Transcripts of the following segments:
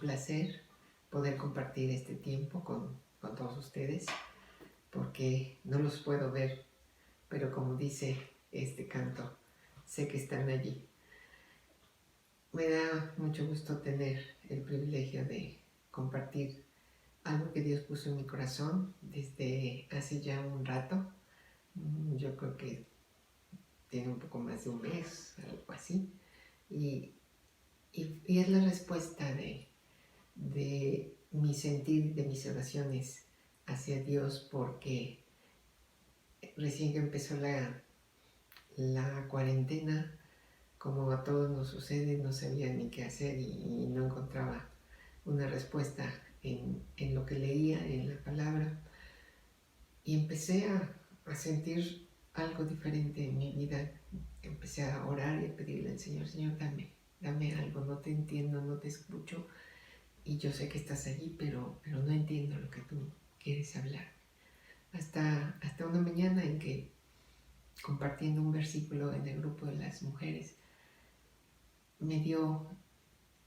placer poder compartir este tiempo con todos ustedes, porque no los puedo ver, pero como dice este canto, sé que están allí. Me da mucho gusto tener el privilegio de compartir algo que Dios puso en mi corazón desde hace ya un rato. Yo creo que tiene un poco más de un mes, algo así. Y es la respuesta de mi sentir, de mis oraciones hacia Dios, porque recién que empezó la cuarentena, como a todos nos sucede, no sabía ni qué hacer y no encontraba una respuesta en lo que leía, en la palabra. Y empecé a sentir algo diferente en mi vida. Empecé a orar y a pedirle al Señor, Señor, dame algo, no te entiendo, no te escucho. Y yo sé que estás allí, pero no entiendo lo que tú quieres hablar. Hasta una mañana en que, compartiendo un versículo en el grupo de las mujeres, me dio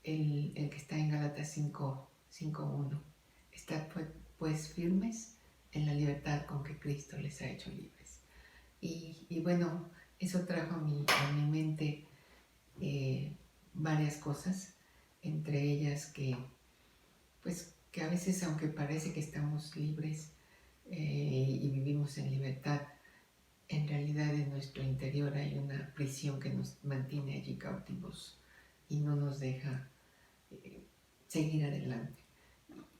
el que está en Gálatas 5:1. Estad pues firmes en la libertad con que Cristo les ha hecho libres. Y bueno, eso trajo a mi mente varias cosas, entre ellas que a veces, aunque parece que estamos libres y vivimos en libertad, en realidad en nuestro interior hay una prisión que nos mantiene allí cautivos y no nos deja seguir adelante.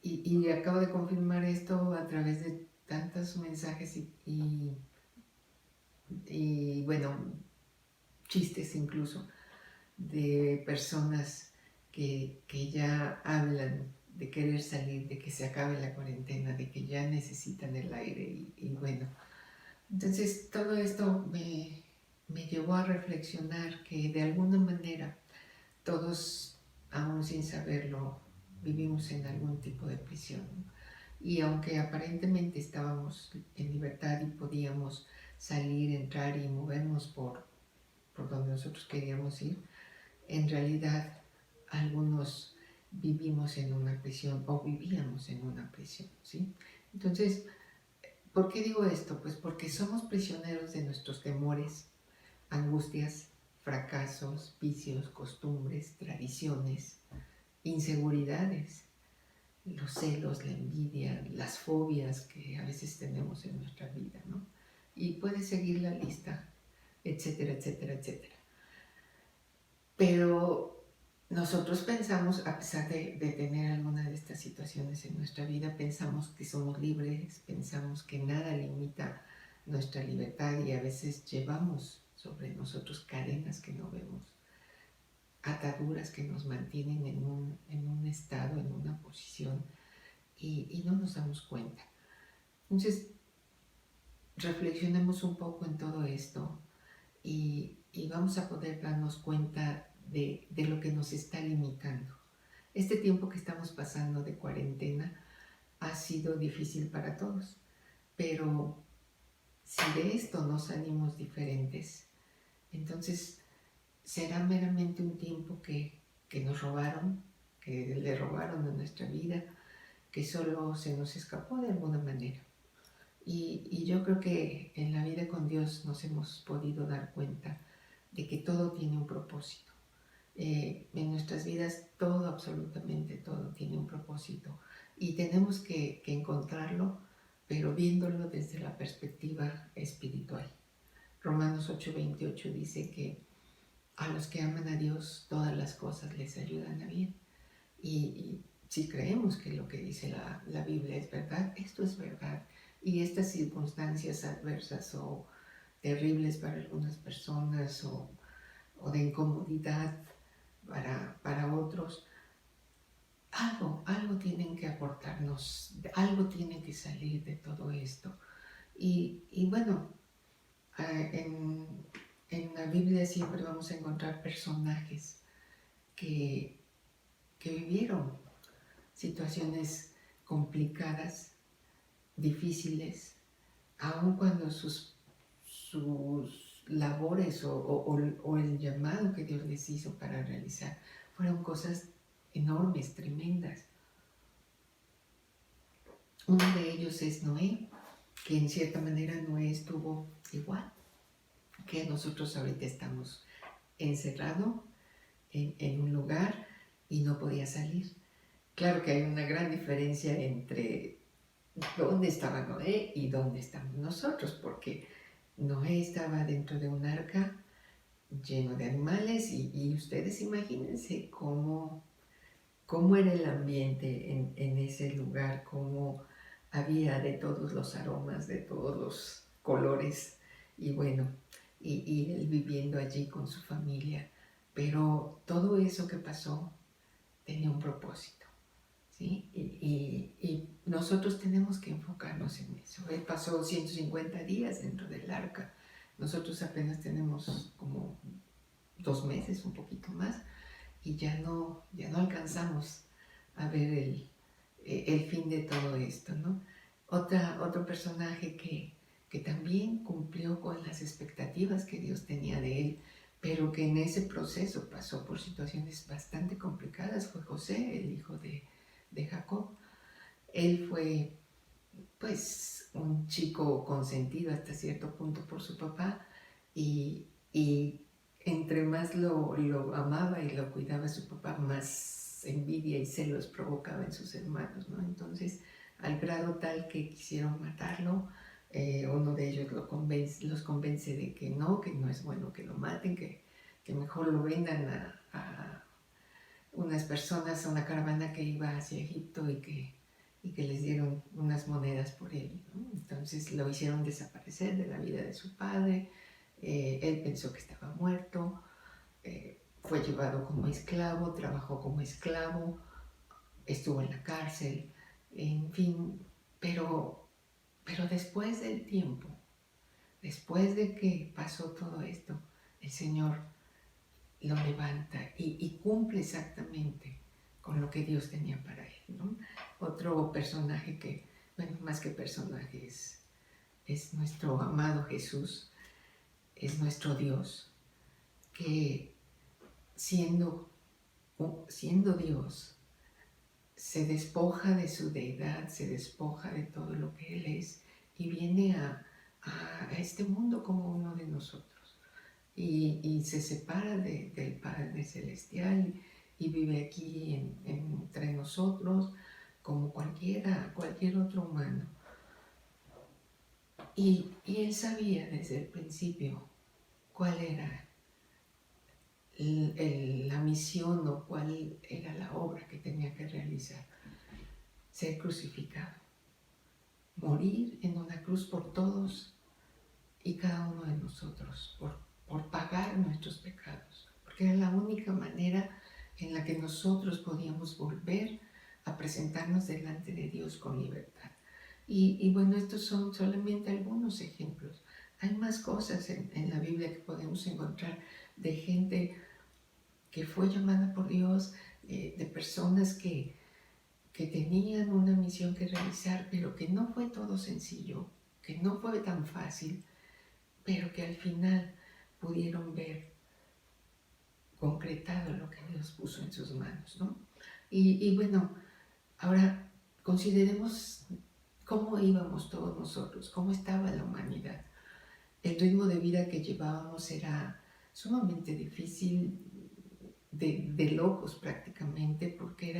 Y acabo de confirmar esto a través de tantos mensajes y bueno, chistes incluso, de personas que ya hablan de querer salir, de que se acabe la cuarentena, de que ya necesitan el aire y bueno. Entonces todo esto me llevó a reflexionar que de alguna manera todos, aún sin saberlo, vivimos en algún tipo de prisión. Y aunque aparentemente estábamos en libertad y podíamos salir, entrar y movernos por donde nosotros queríamos ir, en realidad algunos vivimos en una prisión o vivíamos en una prisión, ¿sí? Entonces, ¿por qué digo esto? Pues porque somos prisioneros de nuestros temores, angustias, fracasos, vicios, costumbres, tradiciones, inseguridades, los celos, la envidia, las fobias que a veces tenemos en nuestra vida, ¿no? Y puedes seguir la lista, etcétera, etcétera, etcétera. Pero nosotros pensamos, a pesar de tener alguna de estas situaciones en nuestra vida, pensamos que somos libres, pensamos que nada limita nuestra libertad y a veces llevamos sobre nosotros cadenas que no vemos, ataduras que nos mantienen en un estado, en una posición y no nos damos cuenta. Entonces, reflexionemos un poco en todo esto y vamos a poder darnos cuenta de lo que nos está limitando. Este tiempo que estamos pasando de cuarentena ha sido difícil para todos, pero si de esto no salimos diferentes, entonces será meramente un tiempo que nos robaron, que le robaron a nuestra vida, que solo se nos escapó de alguna manera. Y yo creo que en la vida con Dios nos hemos podido dar cuenta de que todo tiene un propósito. En nuestras vidas todo, absolutamente todo, tiene un propósito. Y tenemos que encontrarlo, pero viéndolo desde la perspectiva espiritual. Romanos 8:28 dice que a los que aman a Dios todas las cosas les ayudan a bien. Y si creemos que lo que dice la Biblia es verdad, esto es verdad. Y estas circunstancias adversas o terribles para algunas personas o de incomodidad para otros, algo tienen que aportarnos, algo tiene que salir de todo esto. Y bueno, en la Biblia siempre vamos a encontrar personajes que vivieron situaciones complicadas, difíciles, aun cuando sus labores o el llamado que Dios les hizo para realizar fueron cosas enormes, tremendas. Uno de ellos es Noé, que en cierta manera Noé estuvo igual que nosotros ahorita estamos encerrados en un lugar y no podía salir. Claro que hay una gran diferencia entre dónde estaba Noé y dónde estamos nosotros, porque Noé estaba dentro de un arca lleno de animales y ustedes imagínense cómo era el ambiente en ese lugar, cómo había de todos los aromas, de todos los colores y bueno, y él viviendo allí con su familia. Pero todo eso que pasó tenía un propósito, ¿sí? Y nosotros tenemos que enfocarnos en eso. Él pasó 150 días dentro del arca. Nosotros apenas tenemos como 2 meses, un poquito más, y ya no alcanzamos a ver el fin de todo esto, ¿no? Otro personaje que también cumplió con las expectativas que Dios tenía de él, pero que en ese proceso pasó por situaciones bastante complicadas, fue José, el hijo de Jacob. Él fue, pues, un chico consentido hasta cierto punto por su papá y entre más lo amaba y lo cuidaba su papá, más envidia y celos provocaba en sus hermanos, ¿no? Entonces, al grado tal que quisieron matarlo, uno de ellos los convence de que no es bueno que lo maten, que mejor lo vendan a unas personas, a una caravana que iba hacia Egipto y que les dieron unas monedas por él, ¿no? Entonces lo hicieron desaparecer de la vida de su padre. Él pensó que estaba muerto, fue llevado como esclavo, trabajó como esclavo, estuvo en la cárcel, en fin, pero después del tiempo, después de que pasó todo esto, el Señor lo levanta y cumple exactamente con lo que Dios tenía para él, ¿no? Otro personaje que, bueno, más que personaje, es nuestro amado Jesús, es nuestro Dios, que siendo Dios, se despoja de su deidad, se despoja de todo lo que Él es y viene a este mundo como uno de nosotros. Y se separa del Padre Celestial y vive aquí entre nosotros como cualquier otro humano. Y Él sabía desde el principio cuál era la misión o cuál era la obra que tenía que realizar. Ser crucificado, morir en una cruz por todos y cada uno de nosotros, por pagar nuestros pecados, porque era la única manera en la que nosotros podíamos volver a presentarnos delante de Dios con libertad. Y bueno, estos son solamente algunos ejemplos. Hay más cosas en la Biblia que podemos encontrar de gente que fue llamada por Dios, de personas que tenían una misión que realizar, pero que no fue todo sencillo, que no fue tan fácil, pero que al final pudieron ver concretado lo que Dios puso en sus manos, ¿no? Y bueno, ahora consideremos cómo íbamos todos nosotros, cómo estaba la humanidad. El ritmo de vida que llevábamos era sumamente difícil, de locos prácticamente, porque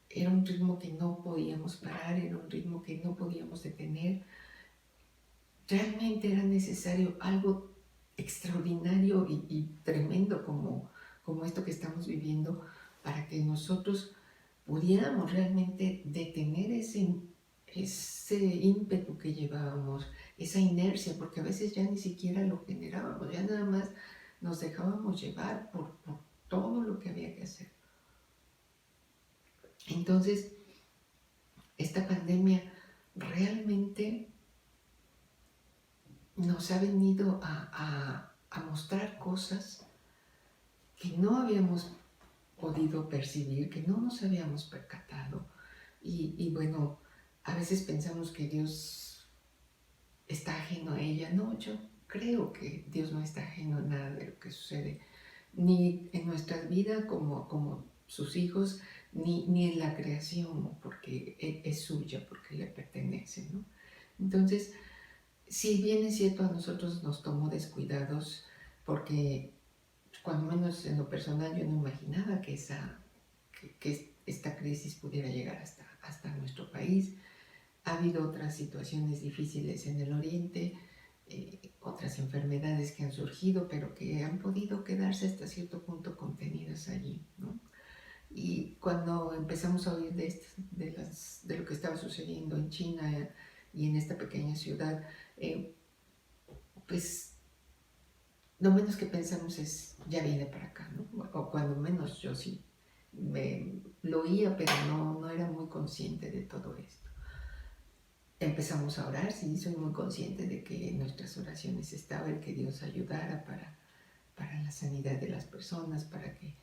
era un ritmo que no podíamos parar, era un ritmo que no podíamos detener. Realmente era necesario algo extraordinario y tremendo como esto que estamos viviendo para que nosotros pudiéramos realmente detener ese ímpetu que llevábamos, esa inercia, porque a veces ya ni siquiera lo generábamos, ya nada más nos dejábamos llevar por todo lo que había que hacer. Entonces, esta pandemia realmente nos ha venido a mostrar cosas que no habíamos podido percibir, que no nos habíamos percatado. Y bueno, a veces pensamos que Dios está ajeno a ella. No, yo creo que Dios no está ajeno a nada de lo que sucede, ni en nuestra vida como sus hijos, ni en la creación, porque es suya, porque le pertenece, ¿no? Entonces, si bien es cierto, a nosotros nos tomó descuidados, porque cuando menos en lo personal yo no imaginaba que esta crisis pudiera llegar hasta nuestro país. Ha habido otras situaciones difíciles en el Oriente, otras enfermedades que han surgido, pero que han podido quedarse hasta cierto punto contenidas allí, ¿no? Y cuando empezamos a oír de lo que estaba sucediendo en China y en esta pequeña ciudad, pues lo menos que pensamos es, ya viene para acá, ¿no? O cuando menos yo sí lo oía, pero no era muy consciente de todo esto. Empezamos a orar, sí, soy muy consciente de que en nuestras oraciones estaba el que Dios ayudara para la sanidad de las personas, para que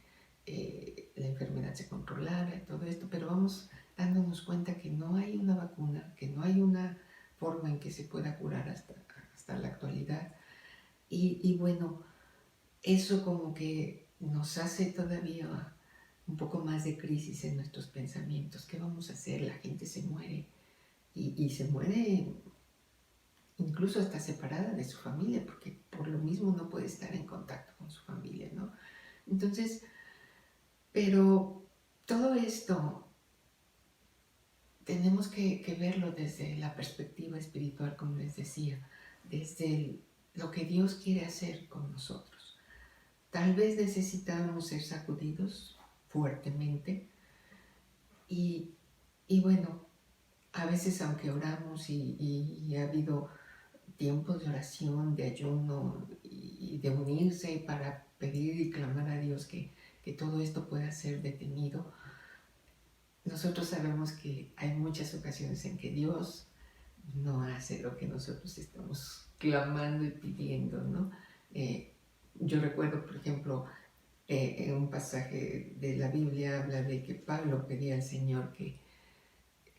la enfermedad se controlara y todo esto, pero vamos dándonos cuenta que no hay una vacuna, que no hay una forma en que se pueda curar hasta la actualidad. Y bueno, eso como que nos hace todavía un poco más de crisis en nuestros pensamientos. ¿Qué vamos a hacer? La gente se muere y se muere incluso hasta separada de su familia, porque por lo mismo no puede estar en contacto con su familia, ¿no? Entonces, pero todo esto tenemos que verlo desde la perspectiva espiritual, como les decía, desde lo que Dios quiere hacer con nosotros. Tal vez necesitábamos ser sacudidos fuertemente y bueno, a veces aunque oramos y ha habido tiempos de oración, de ayuno y de unirse para pedir y clamar a Dios que todo esto pueda ser detenido, nosotros sabemos que hay muchas ocasiones en que Dios no hace lo que nosotros estamos clamando y pidiendo, ¿no? Yo recuerdo, por ejemplo, en un pasaje de la Biblia habla de que Pablo pedía al Señor que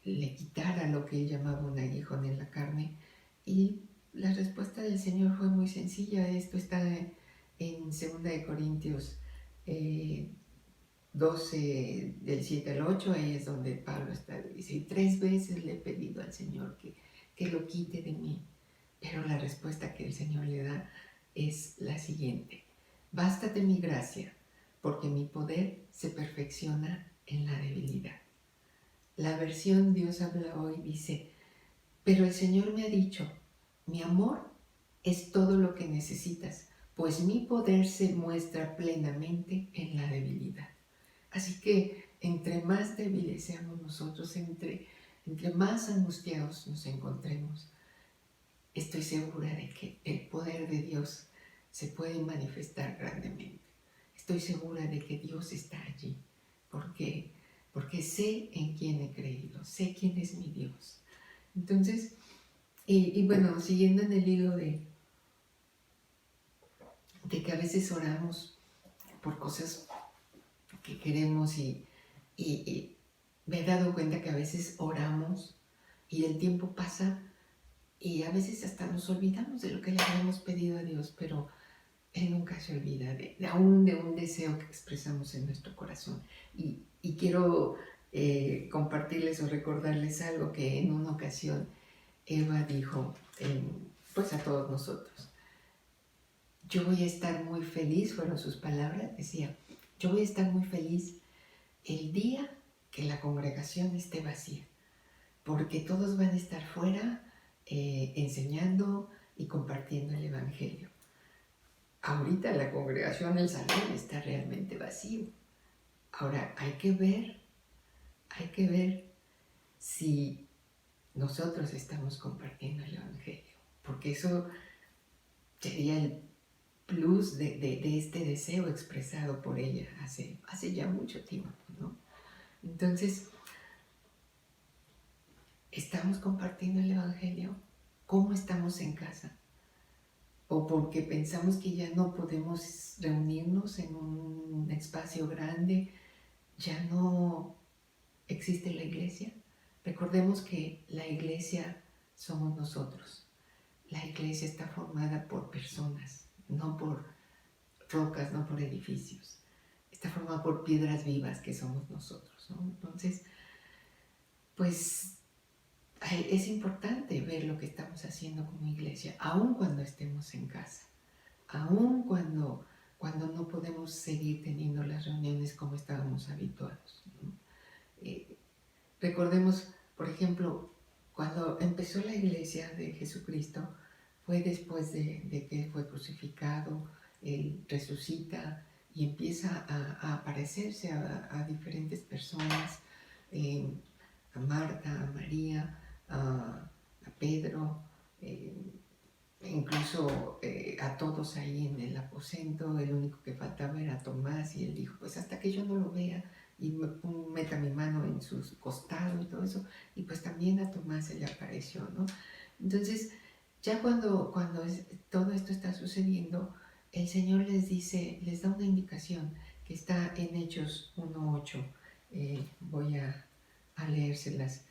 le quitara lo que él llamaba un aguijón en la carne, y la respuesta del Señor fue muy sencilla. Esto está en 2 Corintios 12, del 7 al 8, ahí es donde Pablo está, dice, y 3 veces le he pedido al Señor que lo quite de mí, pero la respuesta que el Señor le da es la siguiente: bástate mi gracia, porque mi poder se perfecciona en la debilidad. La versión Dios habla hoy dice, pero el Señor me ha dicho, mi amor es todo lo que necesitas, pues mi poder se muestra plenamente en la debilidad. Así que entre más débiles seamos nosotros, entre más angustiados nos encontremos, estoy segura de que el poder de Dios se puede manifestar grandemente. Estoy segura de que Dios está allí, porque sé en quién he creído, sé quién es mi Dios. Entonces, y bueno, siguiendo en el hilo de que a veces oramos por cosas que queremos y me he dado cuenta que a veces oramos y el tiempo pasa y a veces hasta nos olvidamos de lo que le habíamos pedido a Dios, pero Él nunca se olvida aún de un deseo que expresamos en nuestro corazón. Y quiero compartirles o recordarles algo que en una ocasión Eva dijo pues a todos nosotros. Yo voy a estar muy feliz, fueron sus palabras, decía, yo voy a estar muy feliz el día que la congregación esté vacía, porque todos van a estar fuera enseñando y compartiendo el Evangelio. Ahorita la congregación, el salón está realmente vacío. Ahora hay que ver si nosotros estamos compartiendo el Evangelio, porque eso sería el plus de este deseo expresado por ella hace ya mucho tiempo, ¿no? Entonces, ¿estamos compartiendo el Evangelio? ¿Cómo estamos en casa? ¿O porque pensamos que ya no podemos reunirnos en un espacio grande, ya no existe la iglesia? Recordemos que la iglesia somos nosotros. La iglesia está formada por personas, no por rocas, no por edificios. está formado por piedras vivas que somos nosotros, ¿no? Entonces, pues es importante ver lo que estamos haciendo como iglesia, aun cuando estemos en casa, aun cuando no podemos seguir teniendo las reuniones como estábamos habituados, ¿no? Recordemos, por ejemplo, cuando empezó la iglesia de Jesucristo, fue después de que fue crucificado, Él resucita y empieza a aparecerse a diferentes personas, eh, a Marta, a María, a Pedro, eh, incluso a todos ahí en el aposento. El único que faltaba era Tomás, y él dijo, pues hasta que yo no lo vea y meta mi mano en su costado y todo eso, y pues también a Tomás se le apareció, ¿no? Entonces, ya cuando todo esto está sucediendo, el Señor les dice, les da una indicación que está en Hechos 1:8. Voy a leérselas.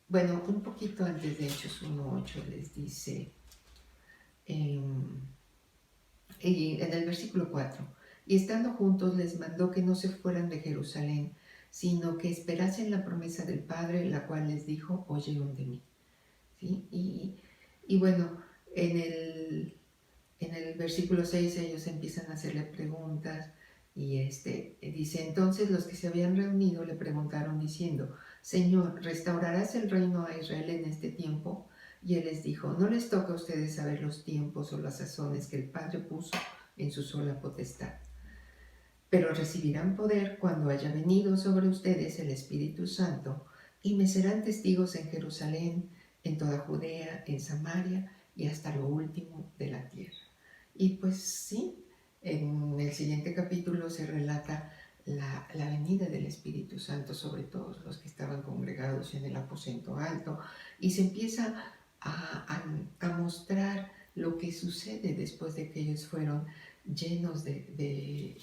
Bueno, un poquito antes de Hechos 1:8 les dice, y en el versículo 4, y estando juntos les mandó que no se fueran de Jerusalén, sino que esperasen la promesa del Padre, la cual les dijo, oyeron de mí. ¿Sí? Y bueno, en el versículo 6 ellos empiezan a hacerle preguntas, y dice, entonces los que se habían reunido le preguntaron diciendo, Señor, ¿restaurarás el reino a Israel en este tiempo? Y él les dijo, no les toca a ustedes saber los tiempos o las sazones que el Padre puso en su sola potestad, pero recibirán poder cuando haya venido sobre ustedes el Espíritu Santo, y me serán testigos en Jerusalén, en toda Judea, en Samaria y hasta lo último de la tierra. Y pues sí, en el siguiente capítulo se relata la venida del Espíritu Santo sobre todos los que estaban congregados en el aposento alto, y se empieza a mostrar lo que sucede después de que ellos fueron llenos de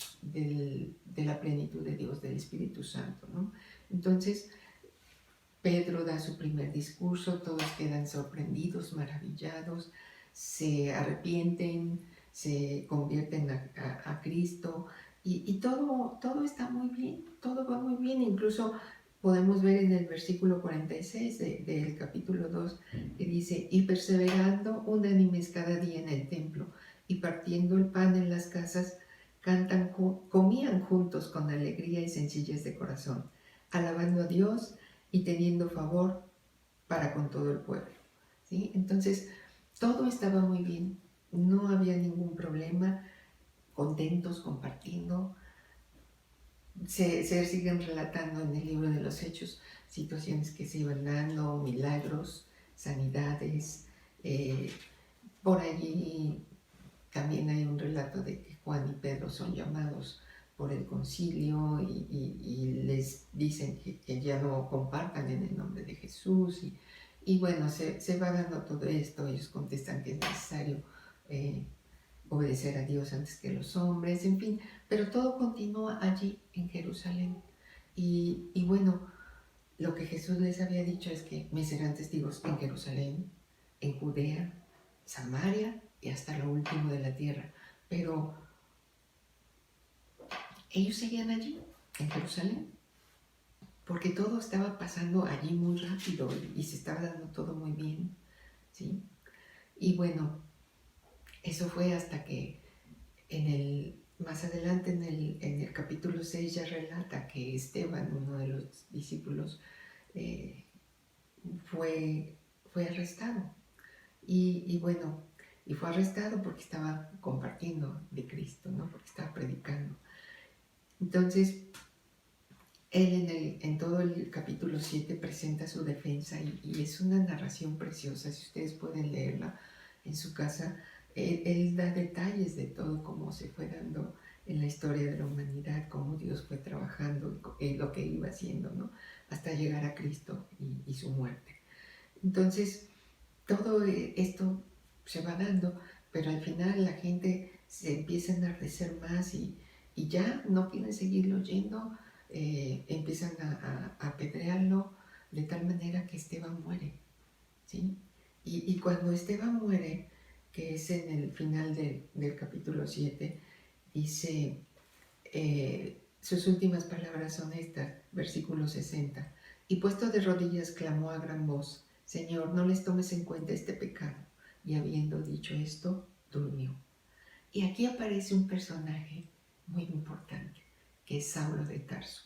la plenitud de Dios, del Espíritu Santo, ¿no? Entonces, Pedro da su primer discurso, todos quedan sorprendidos, maravillados, se arrepienten, se convierten a Cristo, y todo está muy bien, todo va muy bien. Incluso podemos ver en el versículo 46 del capítulo 2 que dice, y perseverando unánimes cada día en el templo y partiendo el pan en las casas, comían juntos con alegría y sencillez de corazón, alabando a Dios y teniendo favor para con todo el pueblo, ¿sí? Entonces, todo estaba muy bien, no había ningún problema, contentos, compartiendo. Se siguen relatando en el libro de los Hechos situaciones que se iban dando, milagros, sanidades. Por allí también hay un relato de que Juan y Pedro son llamados por el concilio, y les dicen que ya no compartan en el nombre de Jesús, y bueno, se va dando todo esto. Ellos contestan que es necesario obedecer a Dios antes que los hombres, en fin, pero todo continúa allí en Jerusalén. Y bueno, lo que Jesús les había dicho es que me serán testigos en Jerusalén, en Judea, Samaria y hasta lo último de la tierra. Pero ellos seguían allí, en Jerusalén, porque todo estaba pasando allí muy rápido y se estaba dando todo muy bien, ¿sí? Y bueno, eso fue hasta que más adelante en el capítulo 6 ya relata que Esteban, uno de los discípulos, eh, fue arrestado. Y bueno, y fue arrestado porque estaba compartiendo de Cristo, ¿no? Porque estaba predicando. Entonces, él en todo el capítulo 7 presenta su defensa, y es una narración preciosa. Si ustedes pueden leerla en su casa, él da detalles de todo cómo se fue dando en la historia de la humanidad, cómo Dios fue trabajando y lo que iba haciendo, ¿no? Hasta llegar a Cristo y su muerte. Entonces, todo esto se va dando, pero al final la gente se empieza a enardecer más, y ya no quieren seguirlo oyendo. Empiezan a apedrearlo de tal manera que Esteban muere, ¿sí? Y cuando Esteban muere, que es en el final del capítulo 7, dice, sus últimas palabras son estas, versículo 60. Y puesto de rodillas clamó a gran voz, Señor, no les tomes en cuenta este pecado. Y habiendo dicho esto, durmió. Y aquí aparece un personaje muy importante, que es Saulo de Tarso.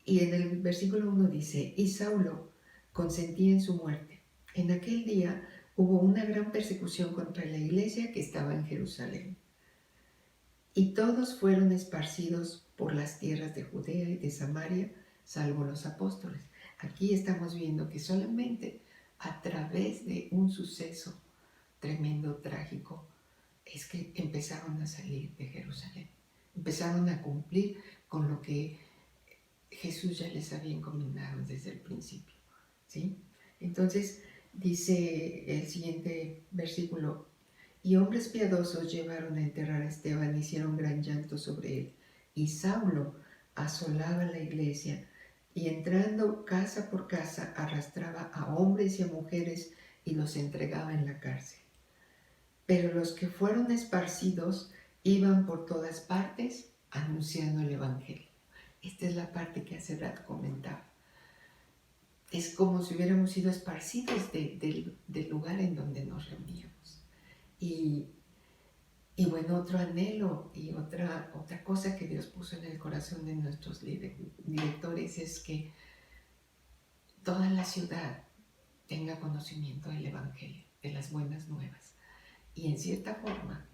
Y en el versículo 1 dice, y Saulo consentía en su muerte. En aquel día hubo una gran persecución contra la iglesia que estaba en Jerusalén. Y todos fueron esparcidos por las tierras de Judea y de Samaria, salvo los apóstoles. Aquí estamos viendo que solamente a través de un suceso tremendo, trágico, es que empezaron a salir de Jerusalén. Empezaron a cumplir con lo que Jesús ya les había encomendado desde el principio, ¿sí? Entonces dice el siguiente versículo, y hombres piadosos llevaron a enterrar a Esteban, hicieron gran llanto sobre él, y Saulo asolaba la iglesia, y entrando casa por casa arrastraba a hombres y a mujeres y los entregaba en la cárcel. Pero los que fueron esparcidos iban por todas partes anunciando el evangelio. Esta es la parte que hace rato comentaba. Es como si hubiéramos sido esparcidos del lugar en donde nos reuníamos. Y bueno, otro anhelo y otra cosa que Dios puso en el corazón de nuestros directores es que toda la ciudad tenga conocimiento del evangelio, de las buenas nuevas. Y en cierta forma,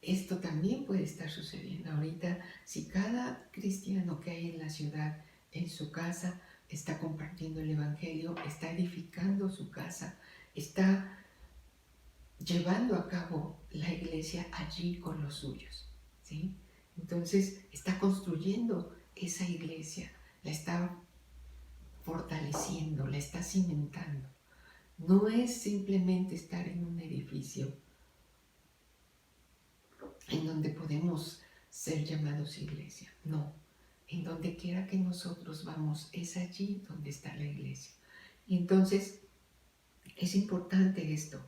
esto también puede estar sucediendo ahorita si cada cristiano que hay en la ciudad, en su casa, está compartiendo el evangelio, está edificando su casa, está llevando a cabo la iglesia allí con los suyos, ¿sí? Entonces está construyendo esa iglesia, la está fortaleciendo, la está cimentando. No es simplemente estar en un edificio en donde podemos ser llamados iglesia. No, en donde quiera que nosotros vamos, es allí donde está la iglesia. Y entonces es importante esto,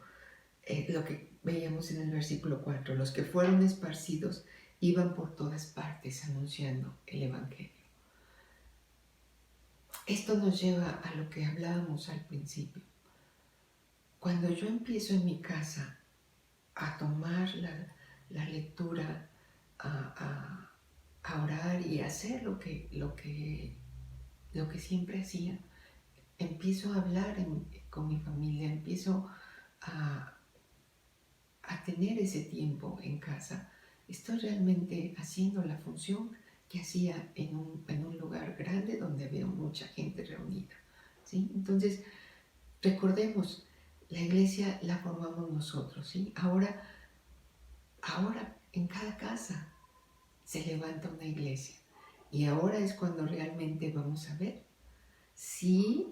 lo que veíamos en el versículo 4, los que fueron esparcidos iban por todas partes anunciando el evangelio. Esto nos lleva a lo que hablábamos al principio. Cuando yo empiezo en mi casa a tomar la lectura, a orar y a hacer lo que siempre hacía, empiezo a hablar con mi familia, empiezo a tener ese tiempo en casa, estoy realmente haciendo la función que hacía en un lugar grande donde veo mucha gente reunida, ¿sí? Entonces, recordemos, la iglesia la formamos nosotros, ¿sí? Ahora en cada casa se levanta una iglesia y ahora es cuando realmente vamos a ver si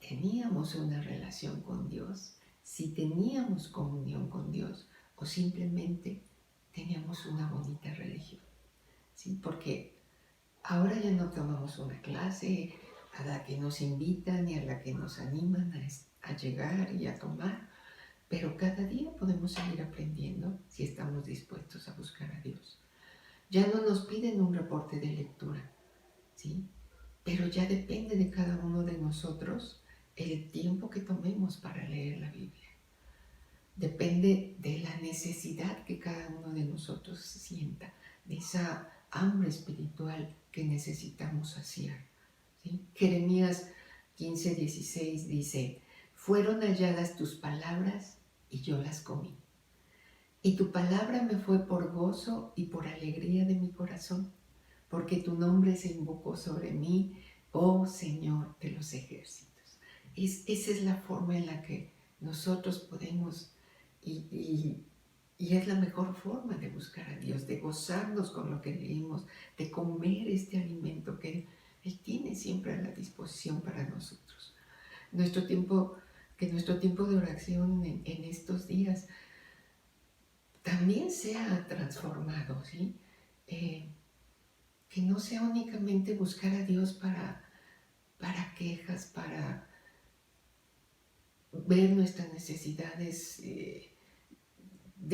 teníamos una relación con Dios, si teníamos comunión con Dios o simplemente teníamos una bonita religión, ¿sí? Porque ahora ya no tomamos una clase a la que nos invitan y a la que nos animan a llegar y a tomar, pero cada día podemos seguir aprendiendo si estamos dispuestos a buscar a Dios. Ya no nos piden un reporte de lectura, ¿sí? Pero ya depende de cada uno de nosotros el tiempo que tomemos para leer la Biblia. Depende de la necesidad que cada uno de nosotros sienta, de esa hambre espiritual que necesitamos saciar, ¿sí? Jeremías 15:16 dice, fueron halladas tus palabras y yo las comí. Y tu palabra me fue por gozo y por alegría de mi corazón, porque tu nombre se invocó sobre mí, oh Señor de los ejércitos. Esa es la forma en la que nosotros podemos, y es la mejor forma de buscar a Dios, de gozarnos con lo que leímos, de comer este alimento que Él tiene siempre a la disposición para nosotros. Que nuestro tiempo de oración en estos días también sea transformado, ¿sí? Que no sea únicamente buscar a Dios para quejas, para ver nuestras necesidades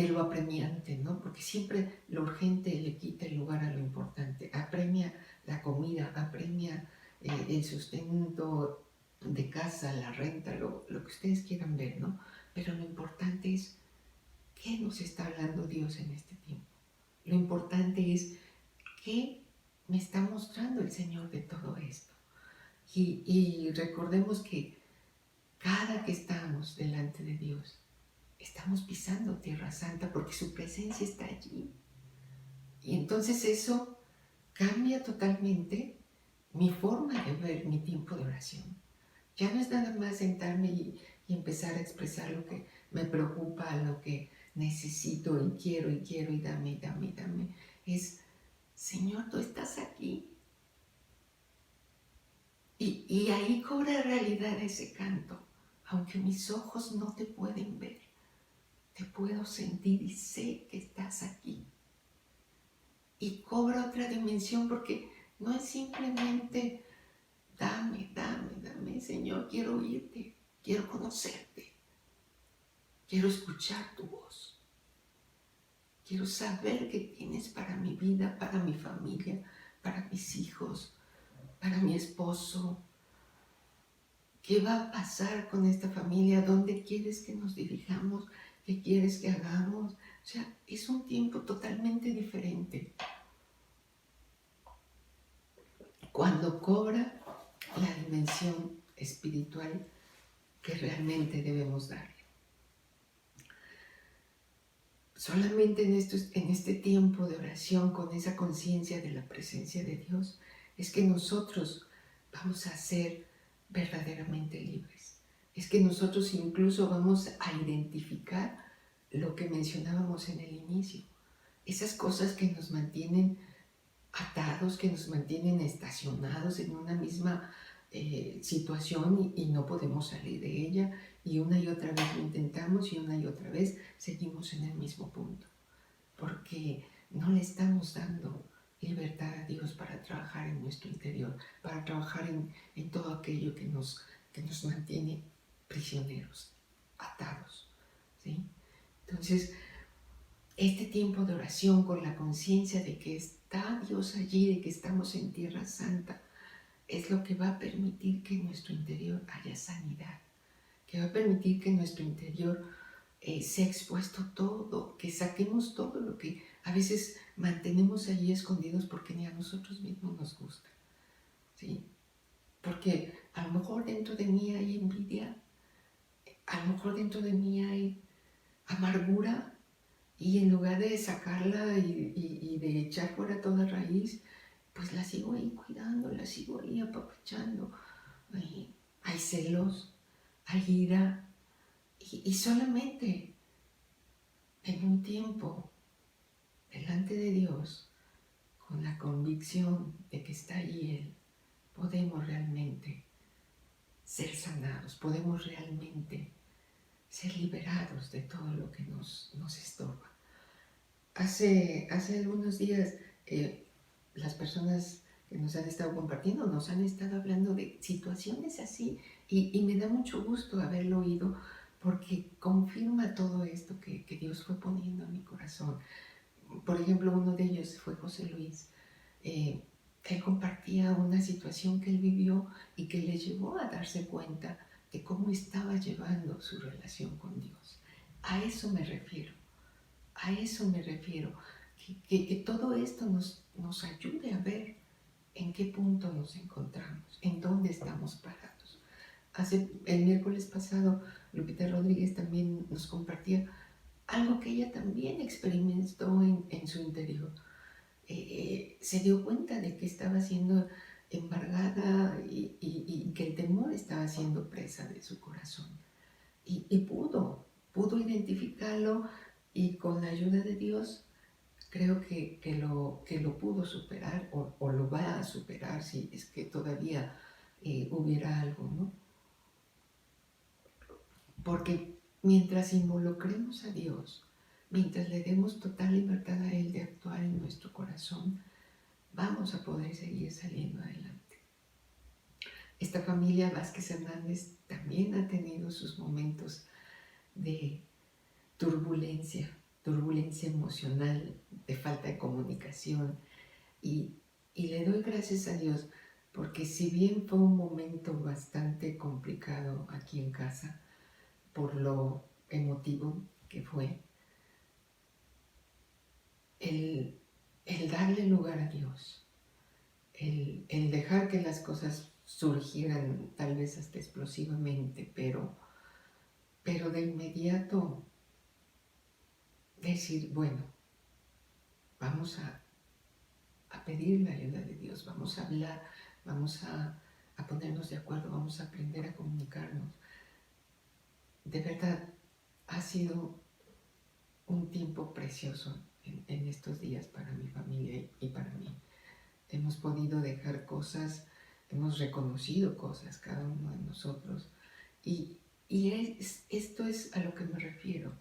de lo apremiante, ¿no? Porque siempre lo urgente le quita el lugar a lo importante. Apremia la comida, apremia el sustento de casa, la renta, lo que ustedes quieran ver, ¿no? Pero lo importante es qué nos está hablando Dios en este tiempo. Lo importante es qué me está mostrando el Señor de todo esto. Y recordemos que cada que estamos delante de Dios, estamos pisando Tierra Santa porque su presencia está allí. Y entonces eso cambia totalmente mi forma de ver mi tiempo de oración. Ya no es nada más sentarme y empezar a expresar lo que me preocupa, lo que necesito y dame, dame, dame. Es, Señor, tú estás aquí. Y ahí cobra realidad ese canto. Aunque mis ojos no te pueden ver, te puedo sentir y sé que estás aquí. Y cobra otra dimensión porque no es simplemente dame, dame, dame, Señor, quiero oírte, quiero conocerte, quiero escuchar tu voz, quiero saber qué tienes para mi vida, para mi familia, para mis hijos, para mi esposo. ¿Qué va a pasar con esta familia? ¿Dónde quieres que nos dirijamos? ¿Qué quieres que hagamos? O sea, es un tiempo totalmente diferente. Cuando cobra la dimensión espiritual que realmente debemos darle. Solamente en este tiempo de oración, con esa conciencia de la presencia de Dios, es que nosotros vamos a ser verdaderamente libres. Es que nosotros incluso vamos a identificar lo que mencionábamos en el inicio. Esas cosas que nos mantienen atados, que nos mantienen estacionados en una misma situación y no podemos salir de ella, y una y otra vez lo intentamos y una y otra vez seguimos en el mismo punto, porque no le estamos dando libertad a Dios para trabajar en nuestro interior, para trabajar en todo aquello que nos mantiene prisioneros, atados, ¿sí? Entonces, este tiempo de oración con la conciencia de que está Dios allí, de que estamos en Tierra Santa, es lo que va a permitir que en nuestro interior haya sanidad, que va a permitir que en nuestro interior sea expuesto todo, que saquemos todo lo que a veces mantenemos allí escondidos porque ni a nosotros mismos nos gusta, ¿sí? Porque a lo mejor dentro de mí hay envidia, a lo mejor dentro de mí hay amargura, y en lugar de sacarla y de echar fuera toda raíz, pues la sigo ahí cuidando, la sigo ahí apapachando. Hay celos, hay ira, y solamente en un tiempo delante de Dios, con la convicción de que está allí Él, podemos realmente ser sanados, podemos realmente ser liberados de todo lo que nos estorba. Hace algunos días las personas que nos han estado compartiendo nos han estado hablando de situaciones así y me da mucho gusto haberlo oído porque confirma todo esto que Dios fue poniendo en mi corazón. Por ejemplo, uno de ellos fue José Luis. Él compartía una situación que él vivió y que le llevó a darse cuenta de cómo estaba llevando su relación con Dios. A eso me refiero. A eso me refiero, que todo esto nos ayude a ver en qué punto nos encontramos, en dónde estamos parados. El miércoles pasado, Lupita Rodríguez también nos compartía algo que ella también experimentó en su interior. Se dio cuenta de que estaba siendo embargada y que el temor estaba siendo presa de su corazón. Y pudo identificarlo, y con la ayuda de Dios creo que lo pudo superar o lo va a superar si es que todavía hubiera algo, ¿no? Porque mientras involucremos a Dios, mientras le demos total libertad a Él de actuar en nuestro corazón, vamos a poder seguir saliendo adelante. Esta familia Vázquez Hernández también ha tenido sus momentos de turbulencia, turbulencia emocional, de falta de comunicación. Y, y le doy gracias a Dios porque si bien fue un momento bastante complicado aquí en casa, por lo emotivo que fue, el, el darle lugar a Dios, el dejar que las cosas surgieran tal vez hasta explosivamente, pero de inmediato decir, bueno, vamos a pedir la ayuda de Dios, vamos a hablar, vamos a ponernos de acuerdo, vamos a aprender a comunicarnos. De verdad, ha sido un tiempo precioso en estos días para mi familia y para mí. Hemos podido dejar cosas, hemos reconocido cosas cada uno de nosotros y esto es a lo que me refiero,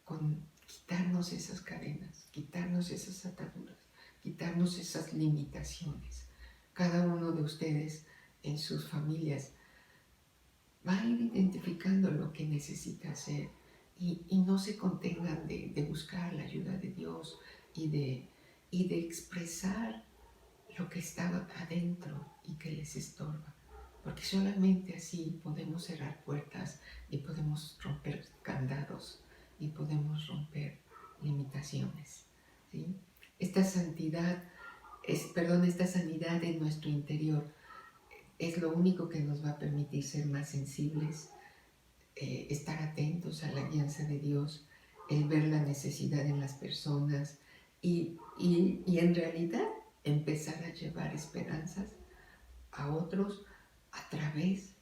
con quitarnos esas cadenas, quitarnos esas ataduras, quitarnos esas limitaciones. Cada uno de ustedes en sus familias va a ir identificando lo que necesita hacer y no se contengan de buscar la ayuda de Dios y de expresar lo que está adentro y que les estorba. Porque solamente así podemos cerrar puertas y podemos romper candados y podemos romper limitaciones. ¿Sí? Esta santidad, esta sanidad en nuestro interior es lo único que nos va a permitir ser más sensibles, estar atentos a la guianza de Dios, el ver la necesidad en las personas y en realidad empezar a llevar esperanzas a otros a través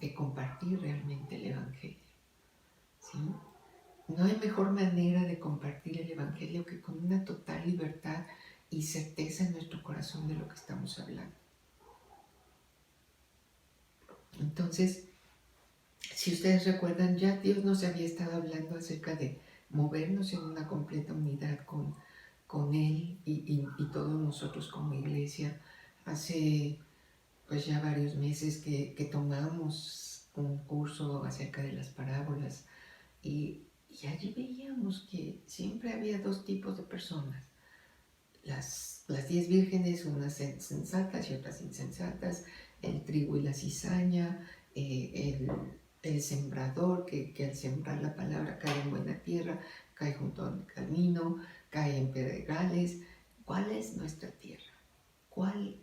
de compartir realmente el Evangelio. ¿Sí? No hay mejor manera de compartir el Evangelio que con una total libertad y certeza en nuestro corazón de lo que estamos hablando. Entonces, si ustedes recuerdan, ya Dios nos había estado hablando acerca de movernos en una completa unidad con Él y todos nosotros como iglesia. Hace pues ya varios meses que tomamos un curso acerca de las parábolas y allí veíamos que siempre había dos tipos de personas. Las 10 vírgenes, unas sensatas y otras insensatas, el trigo y la cizaña, el sembrador que al sembrar la palabra cae en buena tierra, cae junto al camino, cae en pedregales. ¿Cuál es nuestra tierra? ¿Cuál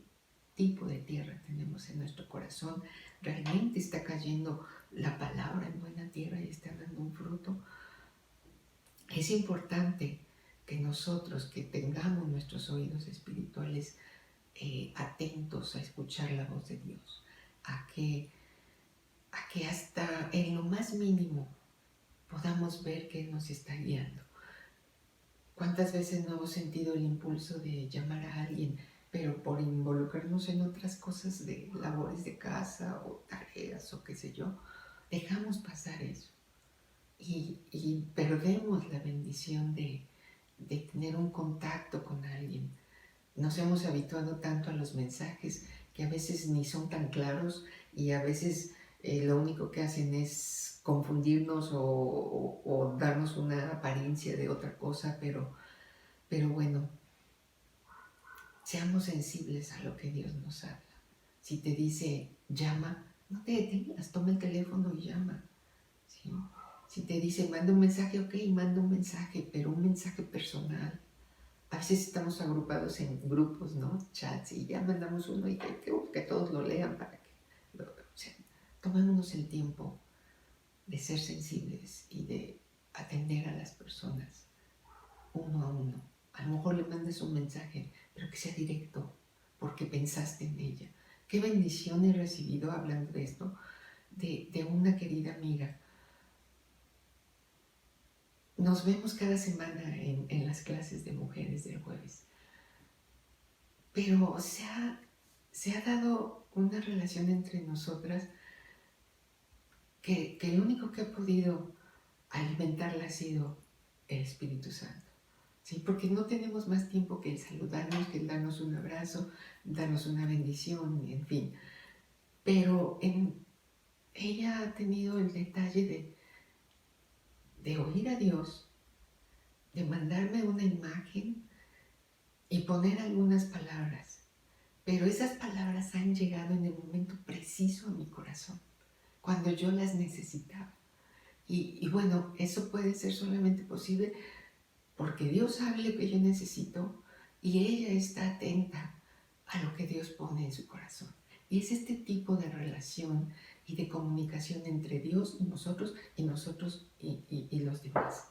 tipo de tierra tenemos en nuestro corazón? ¿Realmente está cayendo la palabra en buena tierra y está dando un fruto? Es importante que nosotros, que tengamos nuestros oídos espirituales atentos a escuchar la voz de Dios, a que hasta en lo más mínimo podamos ver que Él nos está guiando. ¿Cuántas veces no hemos sentido el impulso de llamar a alguien, pero por involucrarnos en otras cosas de labores de casa o tareas o qué sé yo, dejamos pasar eso y perdemos la bendición de tener un contacto con alguien? Nos hemos habituado tanto a los mensajes que a veces ni son tan claros y a veces lo único que hacen es confundirnos o darnos una apariencia de otra cosa, pero bueno, seamos sensibles a lo que Dios nos habla. Si te dice llama, no te detengas, toma el teléfono y llama. ¿Sí? Si te dice manda un mensaje, ok, manda un mensaje, pero un mensaje personal. A veces estamos agrupados en grupos, ¿no? Chats, y ya mandamos uno y que todos lo lean para que... O sea, tomémonos el tiempo de ser sensibles y de atender a las personas uno a uno. A lo mejor le mandes un mensaje, pero que sea directo, porque pensaste en ella. Qué bendición he recibido, hablando de esto, de una querida amiga. Nos vemos cada semana en las clases de mujeres del jueves. Pero se ha dado una relación entre nosotras que el único que ha podido alimentarla ha sido el Espíritu Santo. ¿Sí? Porque no tenemos más tiempo que el saludarnos, que el darnos un abrazo, darnos una bendición, en fin. Pero ella ha tenido el detalle de oír a Dios de mandarme una imagen y poner algunas palabras, pero esas palabras han llegado en el momento preciso a mi corazón, cuando yo las necesitaba. Y bueno, eso puede ser solamente posible porque Dios sabe lo que yo necesito y ella está atenta a lo que Dios pone en su corazón. Y es este tipo de relación y de comunicación entre Dios y nosotros y los demás.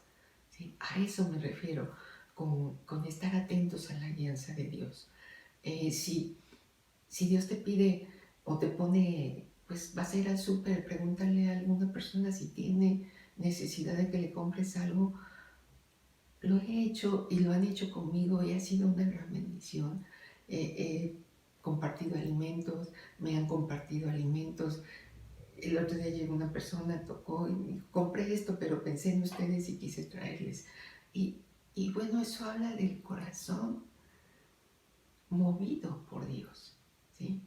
¿Sí? A eso me refiero con estar atentos a la guianza de Dios. Si Dios te pide o te pone, pues vas a ir al súper, pregúntale a alguna persona si tiene necesidad de que le compres algo. Lo he hecho y lo han hecho conmigo y ha sido una gran bendición. He compartido alimentos, me han compartido alimentos. El otro día llegó una persona, tocó y me dijo, compré esto, pero pensé en ustedes y quise traerles. Y, y bueno, eso habla del corazón movido por Dios, ¿sí?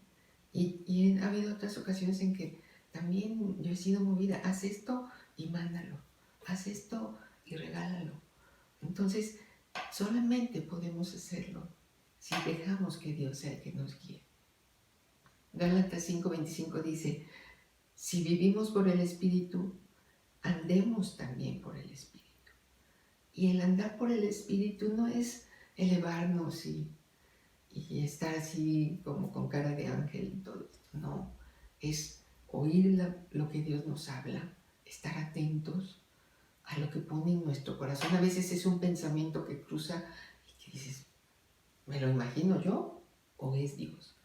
Y ha habido otras ocasiones en que también yo he sido movida, haz esto y mándalo, haz esto y regálalo. Entonces, solamente podemos hacerlo si dejamos que Dios sea el que nos guíe. Gálatas 5:25 dice, si vivimos por el Espíritu, andemos también por el Espíritu. Y el andar por el Espíritu no es elevarnos y estar así como con cara de ángel y todo esto. No, es oír lo que Dios nos habla, estar atentos a lo que pone en nuestro corazón. A veces es un pensamiento que cruza y que dices, ¿me lo imagino yo o es Dios?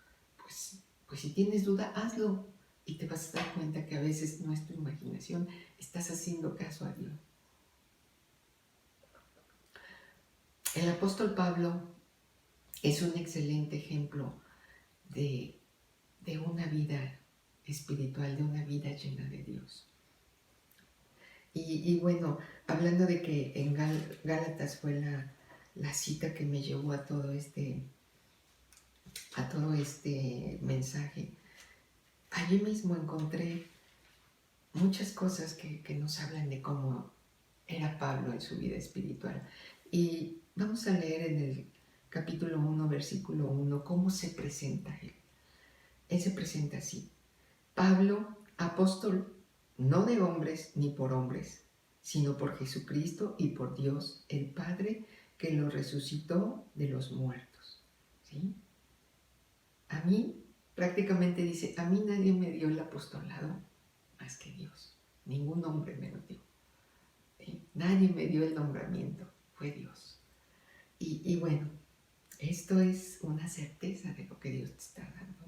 Pues si tienes duda, hazlo y te vas a dar cuenta que a veces no es tu imaginación, estás haciendo caso a Dios. El apóstol Pablo es un excelente ejemplo de una vida espiritual, de una vida llena de Dios. Y bueno, hablando de que en Gálatas fue la cita que me llevó a todo este mensaje, allí mismo encontré muchas cosas que nos hablan de cómo era Pablo en su vida espiritual. Y vamos a leer en el capítulo 1, versículo 1, cómo se presenta él. Él se presenta así. Pablo, apóstol, no de hombres ni por hombres, sino por Jesucristo y por Dios, el Padre, que lo resucitó de los muertos. ¿Sí? A mí, prácticamente dice, a mí nadie me dio el apostolado más que Dios. Ningún hombre me lo dio. ¿Sí? Nadie me dio el nombramiento, fue Dios. Y bueno, esto es una certeza de lo que Dios te está dando.